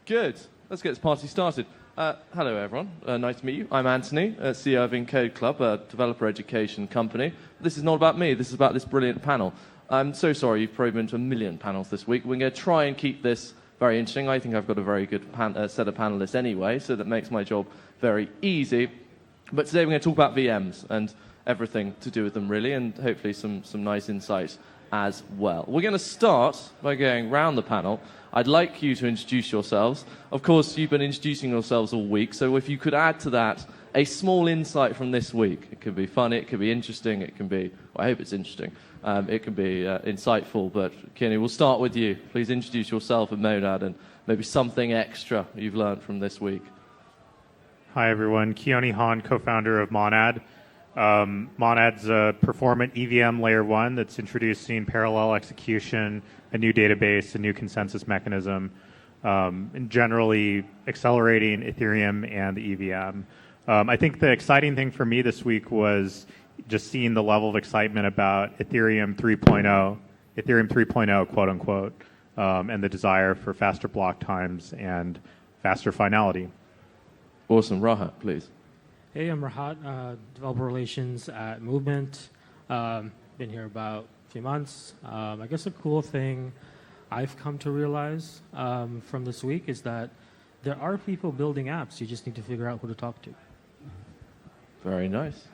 Good. Let's get this party started. Hello, everyone. Nice to meet you. I'm Anthony, CEO of Encode Club, a developer education company. This is not about me. This is about this brilliant panel. I'm so sorry you've probably been to a million panels this week. We're going to try and keep this very interesting. I think I've got a very good set of panelists anyway, so that makes my job very easy. But today we're going to talk about VMs and everything to do with them, really, and hopefully some nice insights as well. We're going to start by going round the panel. I'd like you to introduce yourselves. Of course, you've been introducing yourselves all week, so if you could add to that a small insight from this week. It could be funny, it could be interesting, it can be, well, I hope it's interesting, it can be insightful, but Keone, we'll start with you. Please introduce yourself and Monad and maybe something extra you've learned from this week. Hi, everyone. Keone Han, co-founder of Monad. Monad's a performant EVM layer 1 that's introducing parallel execution, a new database, a new consensus mechanism, and generally accelerating Ethereum and the EVM. I think the exciting thing for me this week was just seeing the level of excitement about Ethereum 3.0, quote unquote, and the desire for faster block times and faster finality. Awesome. Rahat, please. Hey, I'm Rahat, developer relations at Movement. Been here about a few months. I guess a cool thing I've come to realize from this week is that there are people building apps. You just need to figure out who to talk to. Very nice.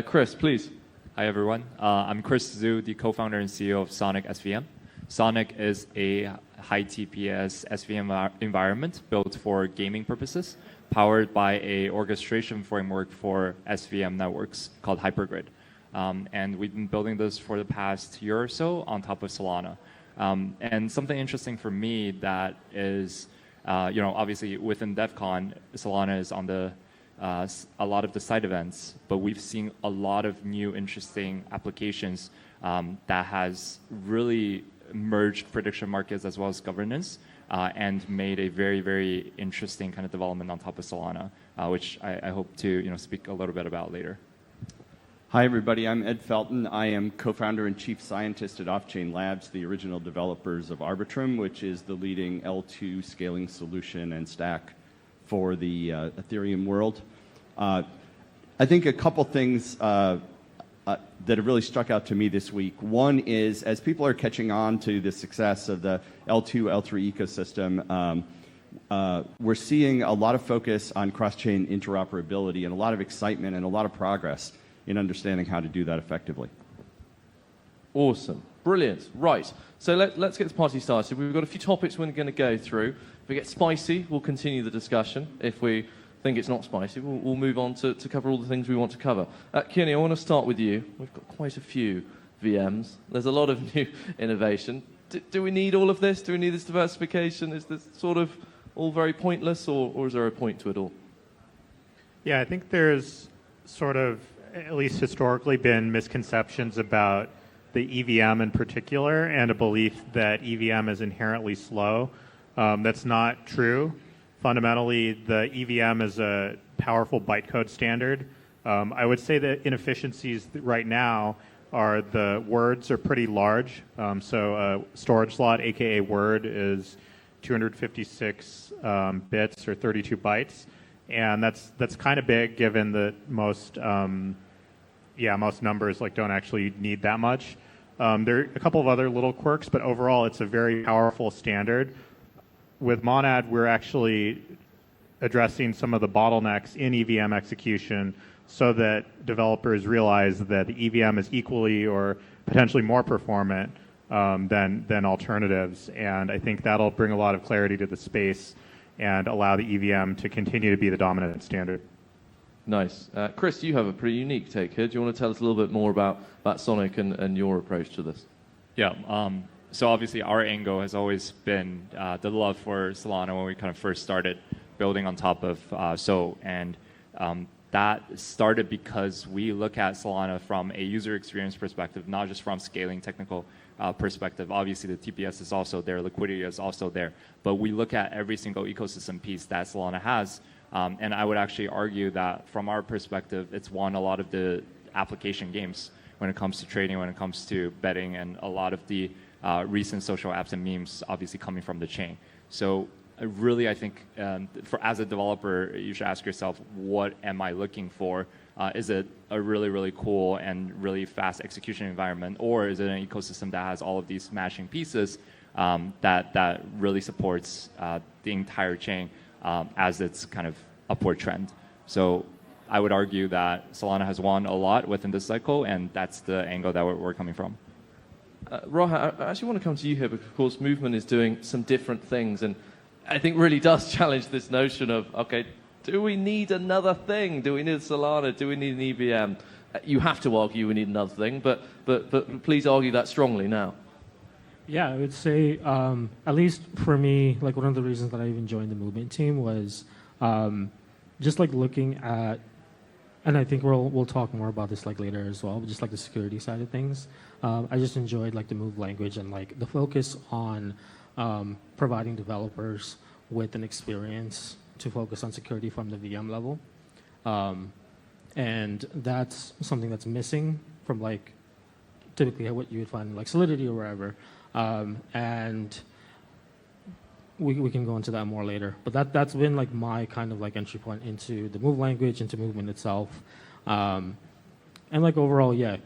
Chris, please. Hi, everyone. I'm Chris Zhu, the co-founder and CEO of Sonic SVM. Sonic is a high TPS SVM environment built for gaming purposes, powered by a orchestration framework for SVM networks called Hypergrid. And we've been building this for the past year or so on top of Solana. And something interesting for me that is, obviously within DevCon, Solana is on the a lot of the side events, but we've seen a lot of new interesting applications that has really merged prediction markets as well as governance and made a very, very interesting kind of development on top of Solana, which I hope to speak a little bit about later. Hi, everybody. I'm Ed Felten. I am co-founder and chief scientist at Offchain Labs, the original developers of Arbitrum, which is the leading L2 scaling solution and stack for the Ethereum world. I think a couple things that have really struck out to me this week. One is, as people are catching on to the success of the L2, L3 ecosystem, we're seeing a lot of focus on cross-chain interoperability and a lot of excitement and a lot of progress in understanding how to do that effectively. Awesome. Brilliant. Right. So let's get this party started. We've got a few topics we're going to go through. If we get spicy, we'll continue the discussion. If we think it's not spicy, we'll move on to cover all the things we want to cover. Keone, I want to start with you. We've got quite a few VMs. There's a lot of new innovation. Do we need all of this? Do we need this diversification? Is this sort of all very pointless, or is there a point to it all? Yeah, I think there's sort of, at least historically, been misconceptions about the EVM in particular and a belief that EVM is inherently slow. That's not true. Fundamentally, the EVM is a powerful bytecode standard. I would say that inefficiencies right now are the words are pretty large. So a storage slot, aka word, is 256 bits or 32 bytes. And that's kind of big given that most numbers don't actually need that much. There are a couple of other little quirks, but overall it's a very powerful standard. With Monad, we're actually addressing some of the bottlenecks in EVM execution so that developers realize that the EVM is equally or potentially more performant than alternatives. And I think that'll bring a lot of clarity to the space and allow the EVM to continue to be the dominant standard. Nice. Chris, you have a pretty unique take here. Do you want to tell us a little bit more about Sonic and your approach to this? Yeah. So obviously our angle has always been the love for Solana when we kind of first started building on top of So. And that started because we look at Solana from a user experience perspective, not just from scaling technical perspective. Obviously, the TPS is also there, liquidity is also there. But we look at every single ecosystem piece that Solana has. And I would actually argue that from our perspective, it's won a lot of the application games when it comes to trading, when it comes to betting, and a lot of the recent social apps and memes obviously coming from the chain. So really, I think as a developer, you should ask yourself, what am I looking for? Is it a really, really cool and really fast execution environment, or is it an ecosystem that has all of these matching pieces that really supports the entire chain as its kind of upward trend? So I would argue that Solana has won a lot within this cycle, and that's the angle that we're coming from. Rahat, I actually want to come to you here because, of course, Movement is doing some different things, and I think really does challenge this notion of, okay, do we need another thing? Do we need Solana? Do we need an EVM? You have to argue we need another thing, but please argue that strongly now. Yeah, I would say, at least for me, like one of the reasons that I even joined the Movement team was just like looking at, and I think we'll talk more about this like later as well, but just like the security side of things. I just enjoyed like the Move language and like the focus on providing developers with an experience to focus on security from the VM level. And that's something that's missing from like typically what you would find in like Solidity or wherever. And we can go into that more later. But that's been like my kind of like entry point into the Move language, into Movement itself. And like overall, yeah,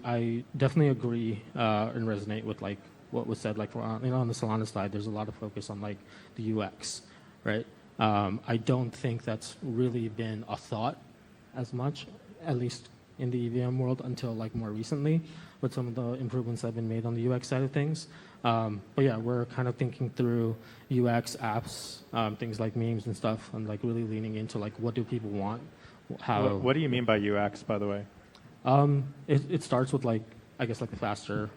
I definitely agree and resonate with like what was said. Like on the Solana side, there's a lot of focus on like the UX, right? I don't think that's really been a thought as much, at least in the EVM world, until like more recently with some of the improvements that have been made on the UX side of things. But yeah, we're kind of thinking through UX apps, things like memes and stuff, and like really leaning into like what do people want. What do you mean by UX, by the way? It starts with like, I guess like the faster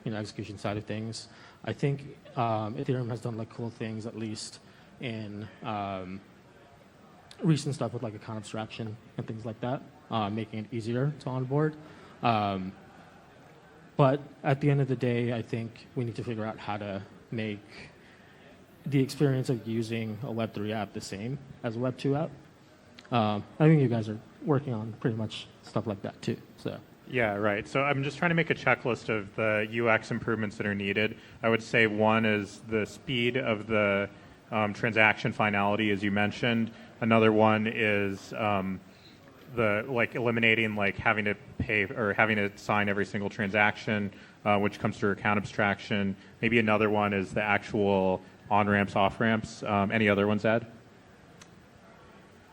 execution side of things. I think Ethereum has done like cool things, at least in recent stuff with like account abstraction and things like that, making it easier to onboard. But at the end of the day, I think we need to figure out how to make the experience of using a Web3 app the same as a Web2 app. I think you guys are working on pretty much stuff like that too. So. Yeah, right. So I'm just trying to make a checklist of the UX improvements that are needed. I would say one is the speed of the transaction finality, as you mentioned. Another one is the like eliminating like having to pay or having to sign every single transaction, which comes through account abstraction. Maybe another one is the actual on ramps, off ramps. Any other ones, Ed?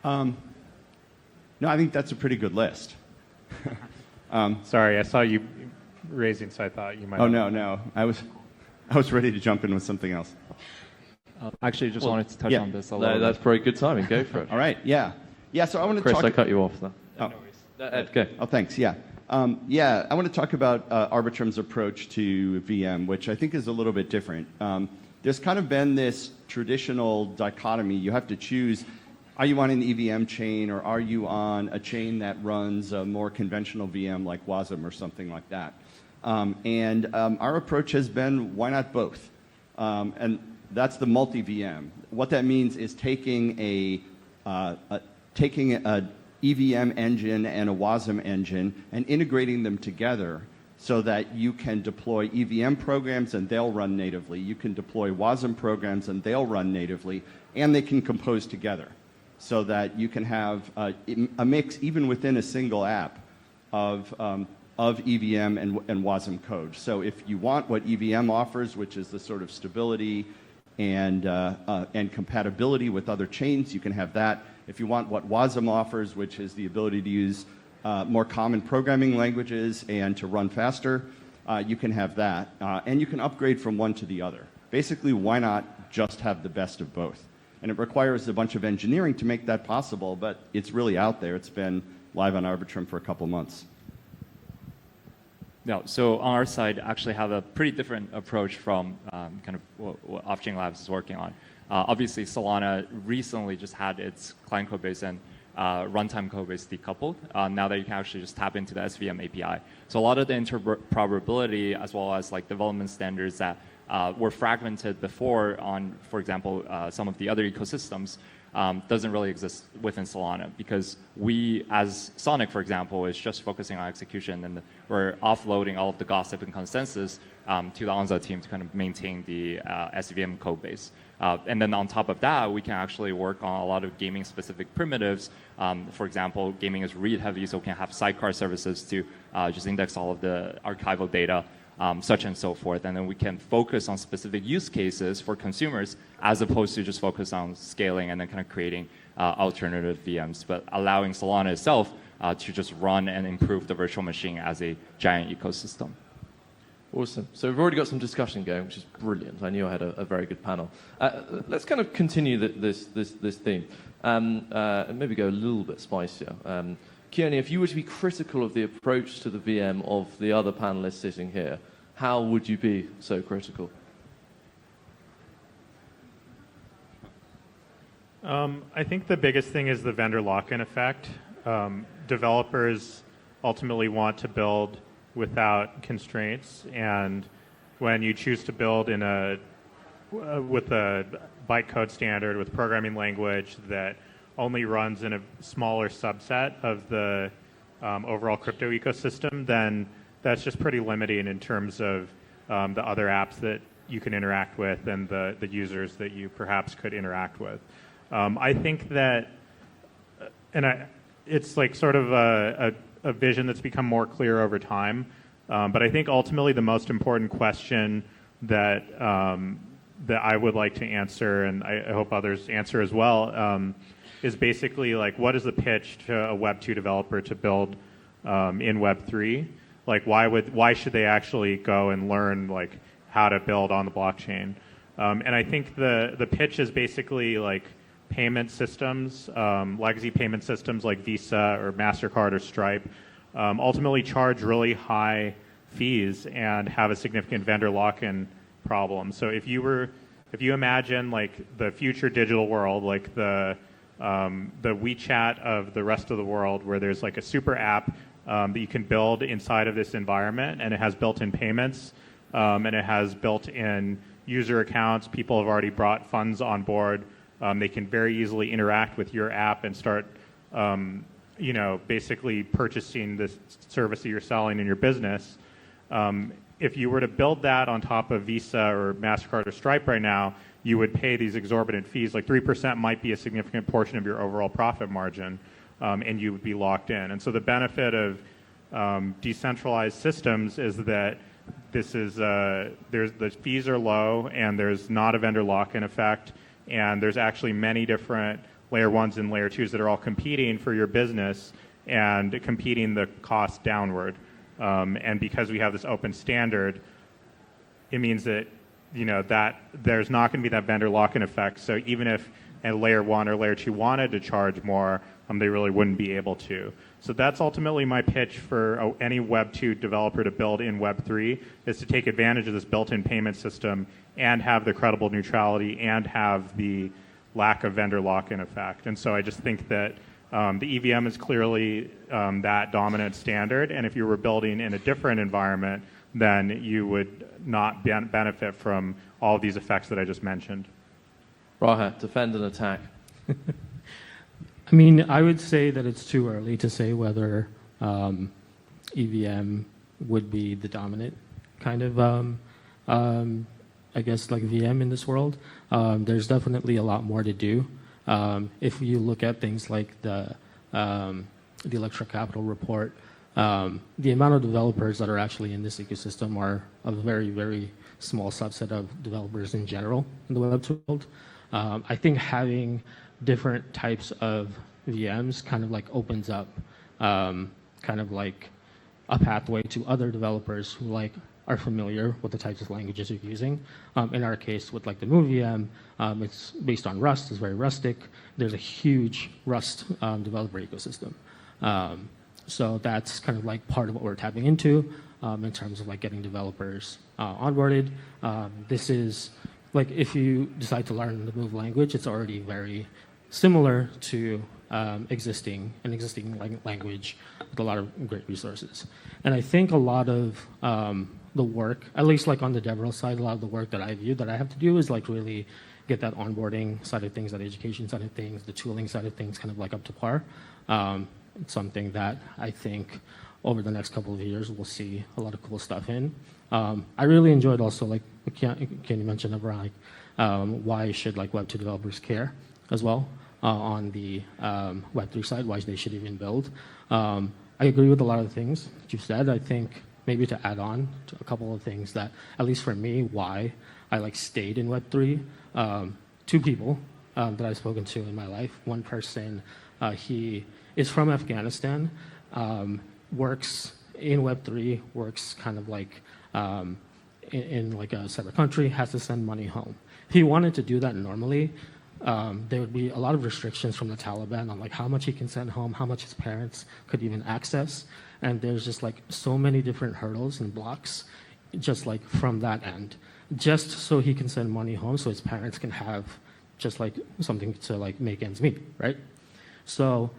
No, I think that's a pretty good list. Sorry, I saw you raising, so I thought you might. Oh no, I was ready to jump in with something else. Actually, just wanted to touch on this a little. That's pretty good timing. Go for it. All right, yeah. So I want to Chris, talk. I cut you off there. Oh. Ed, go. Oh, thanks. Yeah. I want to talk about Arbitrum's approach to VM, which I think is a little bit different. There's kind of been this traditional dichotomy. You have to choose, are you on an EVM chain or are you on a chain that runs a more conventional VM like WASM or something like that? Our approach has been, why not both? And that's the multi-VM. What that means is taking an EVM engine and a WASM engine and integrating them together so that you can deploy EVM programs and they'll run natively. You can deploy WASM programs and they'll run natively, and they can compose together so that you can have a mix, even within a single app, of EVM and WASM code. So if you want what EVM offers, which is the sort of stability and compatibility with other chains, you can have that. If you want what WASM offers, which is the ability to use more common programming languages and to run faster, you can have that. And you can upgrade from one to the other. Basically, why not just have the best of both? And it requires a bunch of engineering to make that possible, but it's really out there. It's been live on Arbitrum for a couple months. No, so on our side, actually have a pretty different approach from kind of what Offchain Labs is working on. Obviously, Solana recently just had its client code base and runtime code base decoupled. Now that you can actually just tap into the SVM API. So a lot of the interoperability as well as like development standards that were fragmented before on, for example, some of the other ecosystems doesn't really exist within Solana, because we, as Sonic, for example, is just focusing on execution, and we're offloading all of the gossip and consensus to the Anza team to kind of maintain the SVM code base. And then on top of that, we can actually work on a lot of gaming-specific primitives. For example, gaming is read-heavy, so we can have sidecar services to just index all of the archival data, such and so forth. And then we can focus on specific use cases for consumers, as opposed to just focus on scaling and then kind of creating alternative VMs, but allowing Solana itself to just run and improve the virtual machine as a giant ecosystem. Awesome. So we've already got some discussion going, which is brilliant. I knew I had a very good panel. Let's kind of continue this theme, and maybe go a little bit spicier. Keone, if you were to be critical of the approach to the VM of the other panelists sitting here, how would you be so critical? I think the biggest thing is the vendor lock-in effect. Developers ultimately want to build without constraints, and when you choose to build with a bytecode standard, with programming language that only runs in a smaller subset of the overall crypto ecosystem, then that's just pretty limiting in terms of the other apps that you can interact with and the users that you perhaps could interact with. I think that, it's like sort of a vision that's become more clear over time, but I think ultimately the most important question that I would like to answer, and I hope others answer as well, is basically like, what is the pitch to a Web 2 developer to build in Web 3? Like, why should they actually go and learn like how to build on the blockchain? And I think the pitch is basically like payment systems, legacy payment systems like Visa or MasterCard or Stripe, ultimately charge really high fees and have a significant vendor lock-in problem. So if you imagine like the future digital world, like the WeChat of the rest of the world, where there's like a super app that you can build inside of this environment, and it has built-in payments, and it has built-in user accounts. People have already brought funds on board. They can very easily interact with your app and start, basically purchasing this service that you're selling in your business. If you were to build that on top of Visa or MasterCard or Stripe right now, you would pay these exorbitant fees. Like 3% might be a significant portion of your overall profit margin, and you would be locked in. And so the benefit of decentralized systems is that the fees are low, and there's not a vendor lock-in effect, and there's actually many different layer ones and layer twos that are all competing for your business and competing the cost downward. And because we have this open standard, it means that that there's not going to be that vendor lock-in effect. So even if a layer one or layer two wanted to charge more, they really wouldn't be able to. So that's ultimately my pitch for any Web 2 developer to build in Web 3, is to take advantage of this built-in payment system and have the credible neutrality and have the lack of vendor lock-in effect. And so I just think that the EVM is clearly that dominant standard, and if you were building in a different environment, then you would not benefit from all of these effects that I just mentioned. Rahat, defend and attack. I mean, I would say that it's too early to say whether EVM would be the dominant kind of, I guess, like VM in this world. There's definitely a lot more to do. If you look at things like the Electro Capital report, the amount of developers that are actually in this ecosystem are a very, very small subset of developers in general in the Web2 world. I think having different types of VMs kind of like opens up kind of like a pathway to other developers who like are familiar with the types of languages you're using. In our case, with like the Move VM, it's based on Rust. It's very rustic. There's a huge Rust developer ecosystem. So that's kind of like part of what we're tapping into in terms of like getting developers onboarded. This is like, if you decide to learn the Move language, it's already very similar to existing language with a lot of great resources. And I think a lot of the work, at least like on the DevRel side, a lot of the work that I view that I have to do is like really get that onboarding side of things, that education side of things, the tooling side of things kind of like up to par. It's something that I think over the next couple of years we'll see a lot of cool stuff in. I really enjoyed also, like Keone mentioned around why should like Web2 developers care as well on the Web3 side, why they should even build. I agree with a lot of the things that you said. I think maybe to add on to a couple of things that, at least for me, why I like stayed in Web3. Two people that I've spoken to in my life. One person, he is from Afghanistan, works in Web3, works kind of like in like a separate country, has to send money home. If he wanted to do that normally, there would be a lot of restrictions from the Taliban on like how much he can send home, how much his parents could even access. And there's just like so many different hurdles and blocks just like from that end, just so he can send money home so his parents can have just like something to like make ends meet, right? So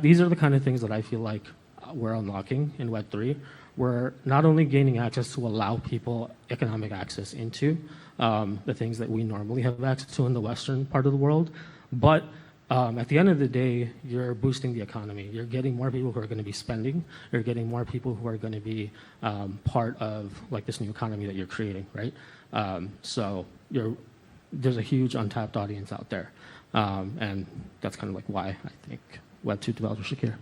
these are the kind of things that I feel like we're unlocking in Web3. We're not only gaining access to allow people economic access into the things that we normally have access to in the Western part of the world, but at the end of the day, you're boosting the economy. You're getting more people who are going to be spending. You're getting more people who are going to be part of like this new economy that you're creating, right? So there's a huge untapped audience out there, and that's kind of like why I think Web2 developers should care.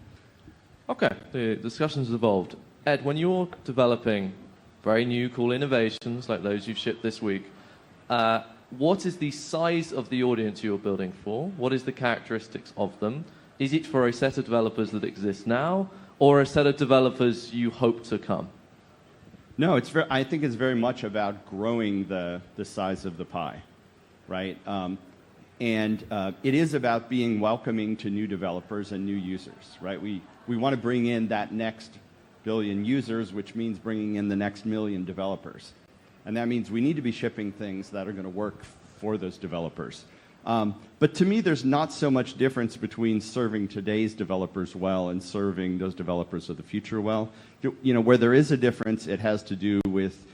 Okay, the discussion's evolved. Ed, when you're developing very new, cool innovations like those you've shipped this week, what is the size of the audience you're building for? What is the characteristics of them? Is it for a set of developers that exist now, or a set of developers you hope to come? No, I think it's very much about growing the size of the pie, right? And it is about being welcoming to new developers and new users, right? We want to bring in that next billion users, which means bringing in the next million developers. And that means we need to be shipping things that are going to work for those developers. But to me, there's not so much difference between serving today's developers well and serving those developers of the future well. You know, where there is a difference, it has to do with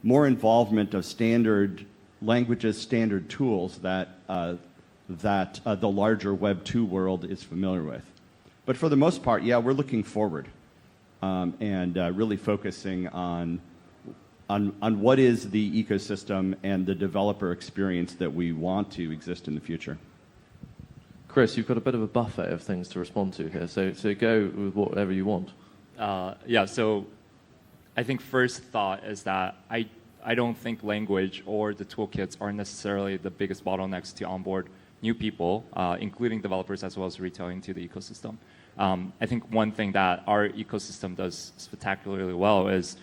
more involvement of standard languages, standard tools that the larger Web 2 world is familiar with. But for the most part, yeah, we're looking forward and really focusing on what is the ecosystem and the developer experience that we want to exist in the future. Chris, you've got a bit of a buffet of things to respond to here, so go with whatever you want. Yeah, so I think first thought is that I don't think language or the toolkits are necessarily the biggest bottlenecks to onboard new people, including developers as well as retail, into the ecosystem. I think one thing that our ecosystem does spectacularly well is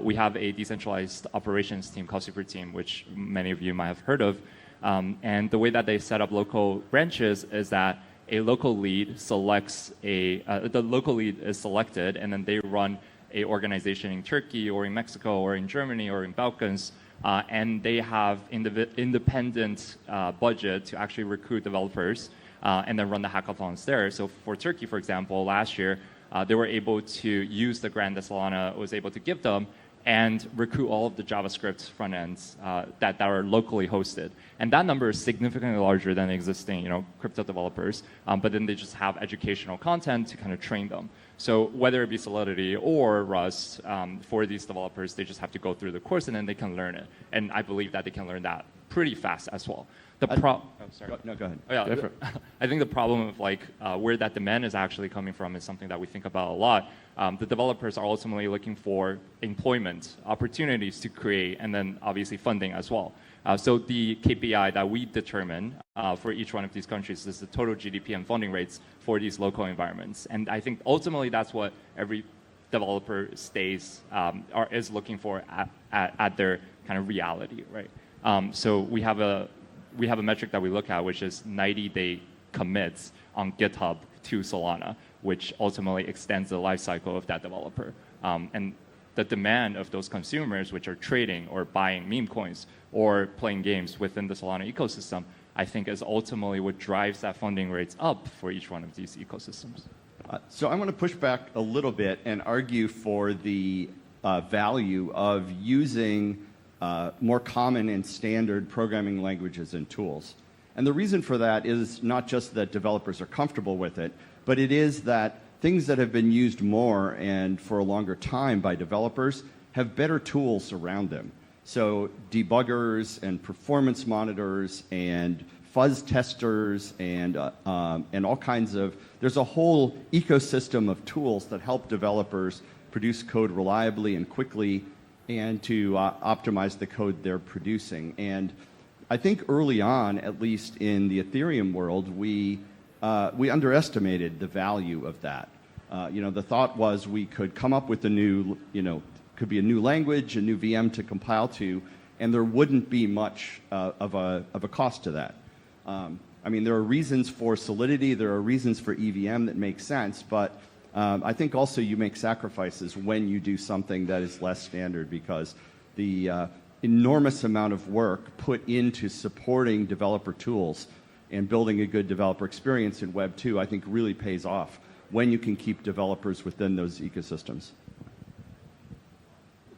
we have a decentralized operations team called Super Team, which many of you might have heard of. And the way that they set up local branches is that a local lead selects the local lead is selected, and then they run a organization in Turkey or in Mexico or in Germany or in Balkans, and they have independent budget to actually recruit developers and then run the hackathons there. So for Turkey, for example, last year, they were able to use the grant that Solana was able to give them and recruit all of the JavaScript front ends that are locally hosted. And that number is significantly larger than existing, crypto developers. But then they just have educational content to kind of train them. So whether it be Solidity or Rust, for these developers, they just have to go through the course and then they can learn it. And I believe that they can learn that pretty fast as well. Sorry. No, go ahead. Oh, yeah, I think the problem of where that demand is actually coming from is something that we think about a lot. The developers are ultimately looking for employment opportunities to create, and then obviously funding as well. So the KPI that we determine for each one of these countries is the total GDP and funding rates for these local environments. And I think ultimately that's what every developer is looking for at their kind of reality, right? So we have a metric that we look at, which is 90-day commits on GitHub to Solana, which ultimately extends the life cycle of that developer. And the demand of those consumers, which are trading or buying meme coins or playing games within the Solana ecosystem, I think is ultimately what drives that funding rates up for each one of these ecosystems. So I'm going to push back a little bit and argue for the value of using more common and standard programming languages and tools. And the reason for that is not just that developers are comfortable with it, but it is that things that have been used more and for a longer time by developers have better tools around them. So debuggers and performance monitors and fuzz testers and all kinds of, there's a whole ecosystem of tools that help developers produce code reliably and quickly and to optimize the code they're producing. And I think early on, at least in the Ethereum world, we underestimated the value of that. The thought was we could come up with a new, could be a new language, a new VM to compile to, and there wouldn't be much of a cost to that. There are reasons for Solidity, there are reasons for EVM that make sense, but I think also you make sacrifices when you do something that is less standard, because the enormous amount of work put into supporting developer tools and building a good developer experience in Web 2, I think really pays off when you can keep developers within those ecosystems.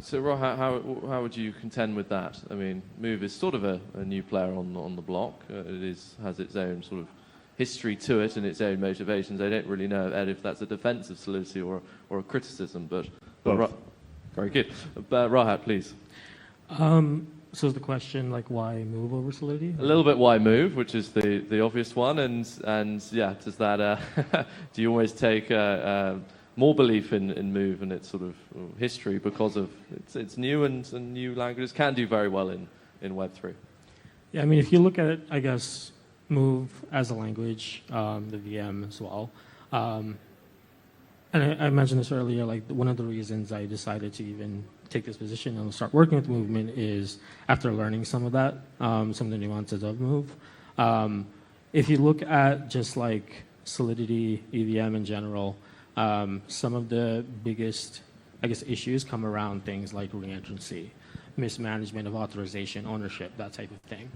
So, Rahat, how would you contend with that? I mean, Move is sort of a new player on the block. It has its own sort of history to it and its own motivations. I don't really know, Ed, if that's a defense of Solidity or a criticism, but very good. But Rahat, please. So is the question like why Move over Solidity? A little bit why Move, which is the obvious one, and yeah, does that do you always take more belief in Move and its sort of history because of it's new and new languages can do very well in Web3? Yeah, I mean, if you look at, I guess, Move as a language, the VM as well, and I mentioned this earlier, like one of the reasons I decided to even take this position and start working with Movement is after learning some of that, some of the nuances of Move. If you look at just like Solidity, EVM in general, some of the biggest, I guess, issues come around things like reentrancy, mismanagement of authorization, ownership, that type of thing.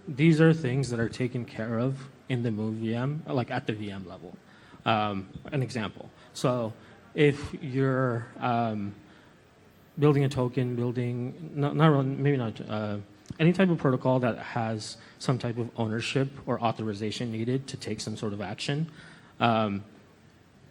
These are things that are taken care of in the Move VM, like at the VM level. An example. So if you're building a token, any type of protocol that has some type of ownership or authorization needed to take some sort of action,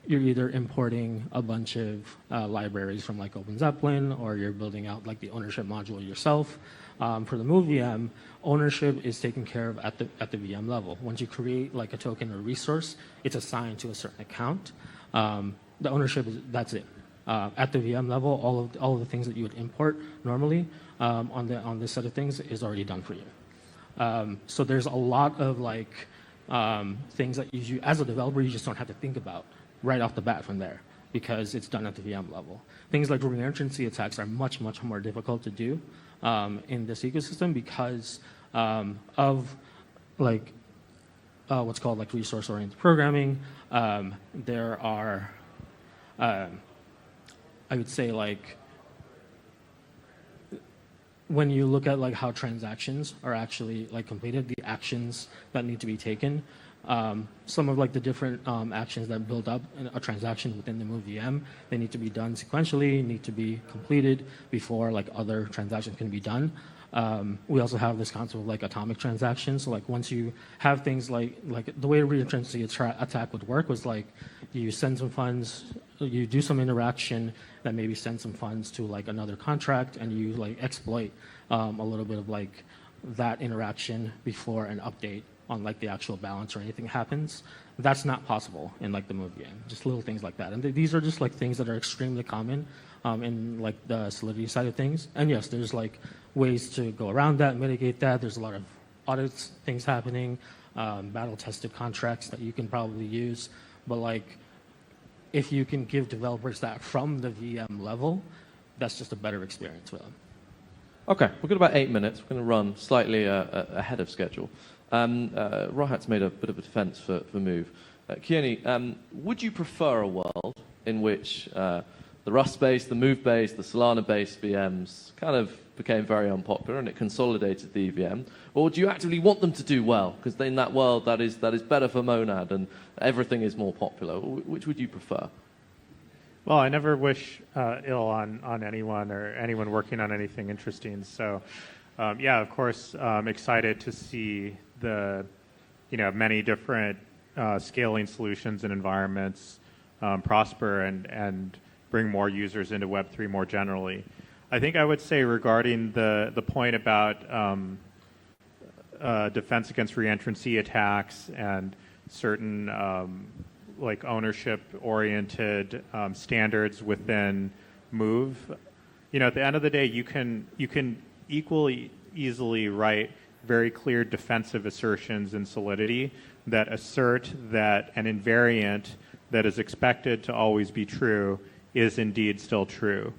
you're either importing a bunch of libraries from like OpenZeppelin, or you're building out like the ownership module yourself. For the Move VM, ownership is taken care of at the VM level. Once you create like a token or resource, it's assigned to a certain account. The ownership that's it. At the VM level, all of the things that you would import normally on this set of things is already done for you. So there's a lot of like things that you, as a developer, you just don't have to think about right off the bat from there, because it's done at the VM level. Things like reentrancy attacks are much, much more difficult to do in this ecosystem because of like what's called like resource-oriented programming. There are, I would say, like when you look at like how transactions are actually like completed, the actions that need to be taken, some of like the different actions that build up a transaction within the Move VM, they need to be done sequentially, need to be completed before like other transactions can be done. We also have this concept of like atomic transactions. So like once you have things like the way a reentrancy attack would work was like you send some funds, you do some interaction that maybe send some funds to like another contract, and you like exploit a little bit of like that interaction before an update on like the actual balance or anything happens. That's not possible in like the Move VM. Just little things like that. And these are just like things that are extremely common in like the Solidity side of things. And yes, there's like ways to go around that, mitigate that. There's a lot of audits, things happening, battle tested contracts that you can probably use. But like, if you can give developers that from the VM level, that's just a better experience for them. Okay, we've got about 8 minutes. We're going to run slightly ahead of schedule. Rahat's made a bit of a defense for Move. Keone, would you prefer a world in which the Rust-based, the Move-based, the Solana-based VMs kind of became very unpopular and it consolidated the EVM? Or do you actively want them to do well? Because in that world, that is better for Monad and everything is more popular. Which would you prefer? Well, I never wish ill on anyone or anyone working on anything interesting. So, yeah, of course, I'm excited to see the, many different scaling solutions and environments prosper and bring more users into Web3 more generally. I think I would say regarding the point about defense against reentrancy attacks and certain like ownership-oriented standards within Move. At the end of the day, you can equally easily write very clear defensive assertions in Solidity that assert that an invariant that is expected to always be true is indeed still true.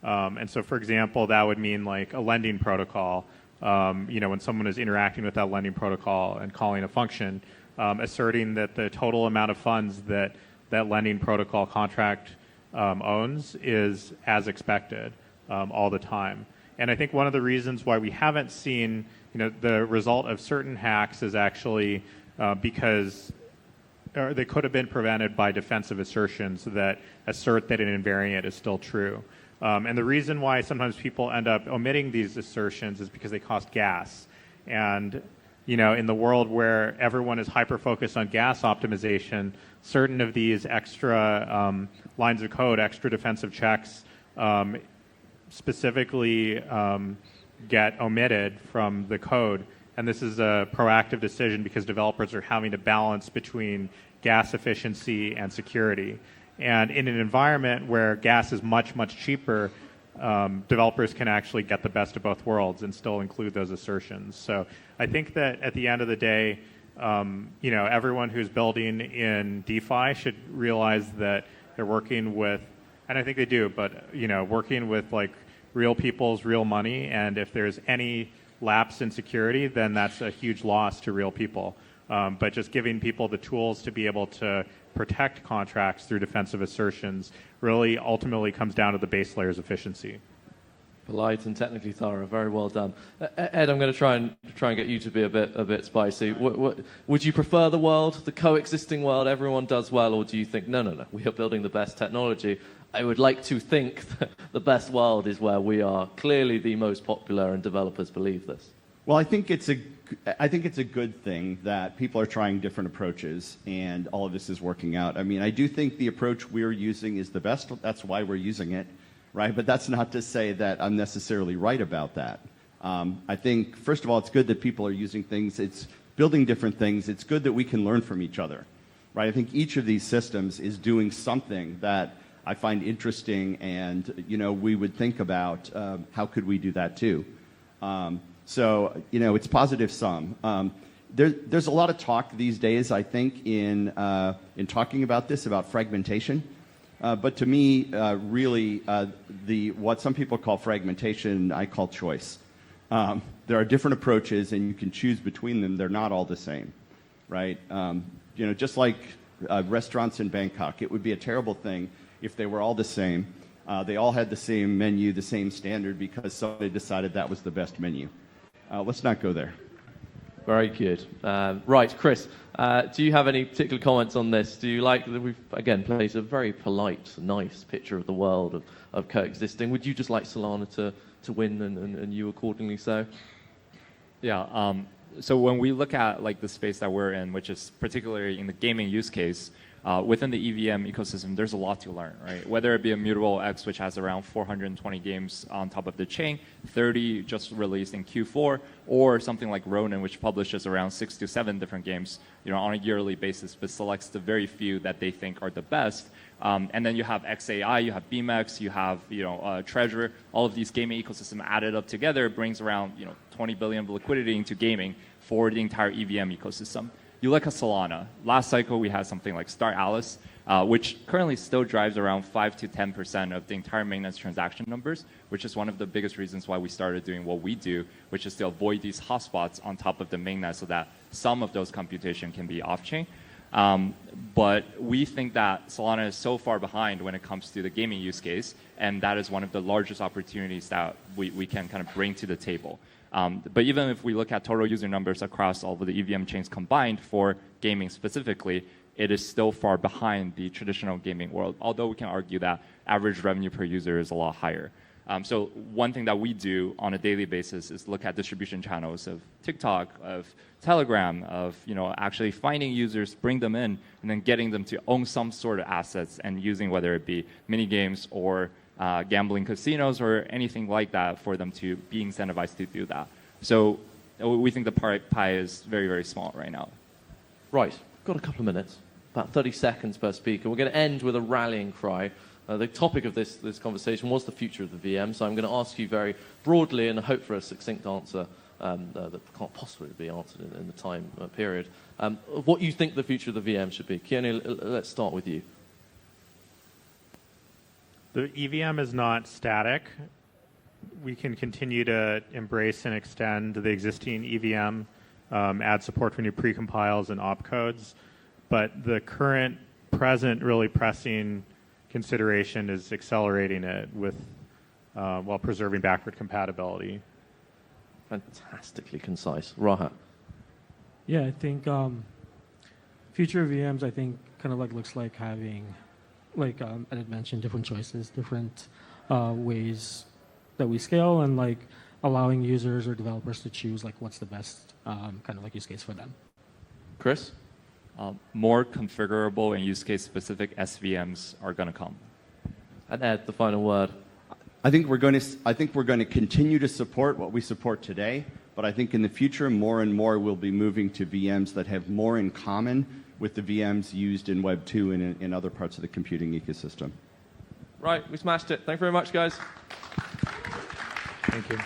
And so, for example, that would mean like a lending protocol. When someone is interacting with that lending protocol and calling a function, asserting that the total amount of funds that that lending protocol contract owns is as expected all the time. And I think one of the reasons why we haven't seen the result of certain hacks is actually because they could have been prevented by defensive assertions that assert that an invariant is still true. And the reason why sometimes people end up omitting these assertions is because they cost gas. And in the world where everyone is hyper-focused on gas optimization, certain of these extra lines of code, extra defensive checks, specifically get omitted from the code. And this is a proactive decision because developers are having to balance between gas efficiency and security. And in an environment where gas is much, much cheaper, developers can actually get the best of both worlds and still include those assertions. So I think that at the end of the day, everyone who's building in DeFi should realize that they're working with, and I think they do, but working with like real people's real money. And if there's any lapse in security, then that's a huge loss to real people. But just giving people the tools to be able to protect contracts through defensive assertions really ultimately comes down to the base layer's efficiency. Polite and technically thorough. Very well done. Ed, I'm going to try and get you to be a bit spicy. Would you prefer the world, the coexisting world, everyone does well, or do you think no, we are building the best technology? I would like to think that the best world is where we are clearly the most popular, and developers believe this. Well, I think it's a good thing that people are trying different approaches, and all of this is working out. I mean, I do think the approach we're using is the best. That's why we're using it, right? But that's not to say that I'm necessarily right about that. I think, first of all, it's good that people are using things. It's building different things. It's good that we can learn from each other, right? I think each of these systems is doing something that I find interesting, and we would think about how could we do that too. So it's positive sum. There's a lot of talk these days, I think, in talking about this, about fragmentation. But to me, really, what some people call fragmentation, I call choice. There are different approaches, and you can choose between them. They're not all the same, right? Just like restaurants in Bangkok, it would be a terrible thing if they were all the same. They all had the same menu, the same standard, because somebody decided that was the best menu. Let's not go there. Very good. Right, Chris, do you have any particular comments on this? Do you like that we've, again, placed a very polite, nice picture of the world of coexisting? Would you just like Solana to win and you accordingly so? Yeah. So when we look at like the space that we're in, which is particularly in the gaming use case, within the EVM ecosystem, there's a lot to learn, right? Whether it be Immutable X, which has around 420 games on top of the chain, 30 just released in Q4, or something like Ronin, which publishes around 6 to 7 different games, on a yearly basis, but selects the very few that they think are the best. And then you have XAI, you have BeamX, you have Treasure. All of these gaming ecosystem added up together brings around 20 billion of liquidity into gaming for the entire EVM ecosystem. You look at Solana. Last cycle, we had something like Star Alice, which currently still drives around 5 to 10% of the entire mainnet transaction numbers, which is one of the biggest reasons why we started doing what we do, which is to avoid these hotspots on top of the mainnet so that some of those computation can be off-chain. But we think that Solana is so far behind when it comes to the gaming use case, and that is one of the largest opportunities that we can kind of bring to the table. But even if we look at total user numbers across all of the EVM chains combined for gaming specifically, it is still far behind the traditional gaming world, although we can argue that average revenue per user is a lot higher. So one thing that we do on a daily basis is look at distribution channels of TikTok, of Telegram, of actually finding users, bring them in, and then getting them to own some sort of assets and using whether it be mini games or gambling casinos or anything like that for them to be incentivized to do that. So we think the pie is very, very small right now. Right, got a couple of minutes, about 30 seconds per speaker. We're going to end with a rallying cry. The topic of this conversation was the future of the VM, so I'm going to ask you very broadly and hope for a succinct answer that can't possibly be answered in the time period. What you think the future of the VM should be. Keone, let's start with you. The EVM is not static. We can continue to embrace and extend the existing EVM, add support for new precompiles and opcodes, but the present really pressing consideration is accelerating it with while preserving backward compatibility. Fantastically concise. Rahat. Yeah, I think future VMs, I think, kind of looks like having, I had mentioned, different choices, different ways that we scale, and allowing users or developers to choose what's the best use case for them. Chris? More configurable and use case specific SVMs are going to come. And Ed, the final word. I think we're going to continue to support what we support today, but I think in the future more and more we'll be moving to VMs that have more in common with the VMs used in Web 2 and in other parts of the computing ecosystem. Right, we smashed it. Thank you very much, guys. Thank you.